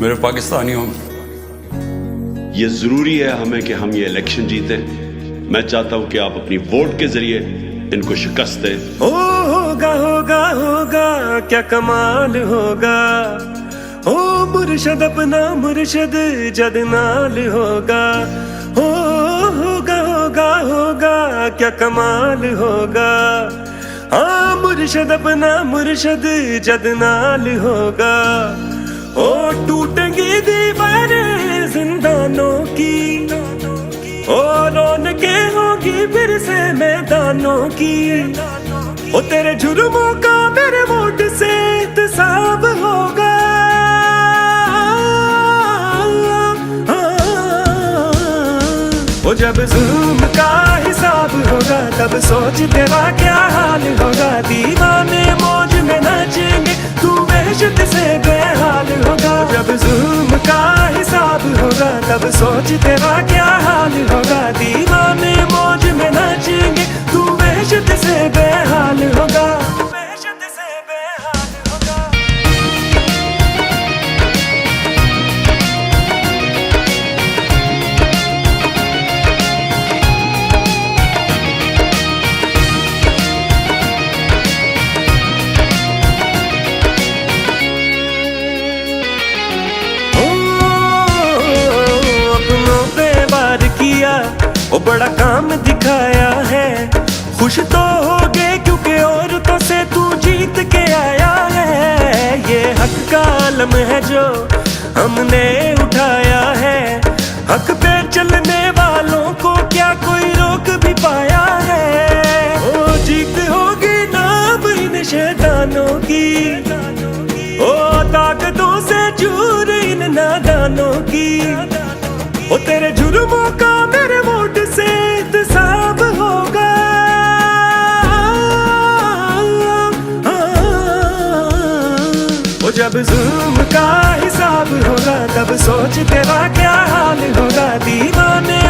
मेरे पाकिस्तानियों, ये जरूरी है हमें कि हम ये इलेक्शन जीते। मैं चाहता हूं कि आप अपनी वोट के जरिए इनको शिकस्त दें। होगा होगा होगा क्या कमाल होगा, ओ मुर्शद अपना मुर्शद जद नाल होगा। होगा होगा होगा क्या कमाल होगा, हाँ मुर्शद अपना मुर्शद जद नाल होगा। ओ टूटेंगी दीवारें जिंदानों की, ओ रौनकें होगी फिर से मैदानों की। ओ तेरे जुर्मों का मेरे वोट से इंतसाब होगा। ओ जब जुल्म का हिसाब होगा तब सोच तेरा क्या हाल होगा। दीवाने मौज में नाचेंगे तू वहशत से बेहाल होगा। जब जुल्म का हिसाब होगा तब सोच तेरा क्या हाल होगा। दीवाने मौज में नाचेंगे तू वहशत से बेहाल होगा। वहशत से बेहाल होगा। ओ बड़ा काम दिखाया है, खुश तो हो गए क्योंकि औरतों से तू जीत के आया है। ये हक का आलम है जो हमने उठाया है, हक पे चलने वालों को क्या कोई रोक भी पाया है। ओ जीत होगी नाम इन शैतानों की, ओ ताकतों से चूर इन नादानों की। ओ तेरे जुर्मों का मेरे वोट से इंतसाब होगा। ओ जब जुल्म का हिसाब होगा तब सोच तेरा क्या हाल होगा। दीवाने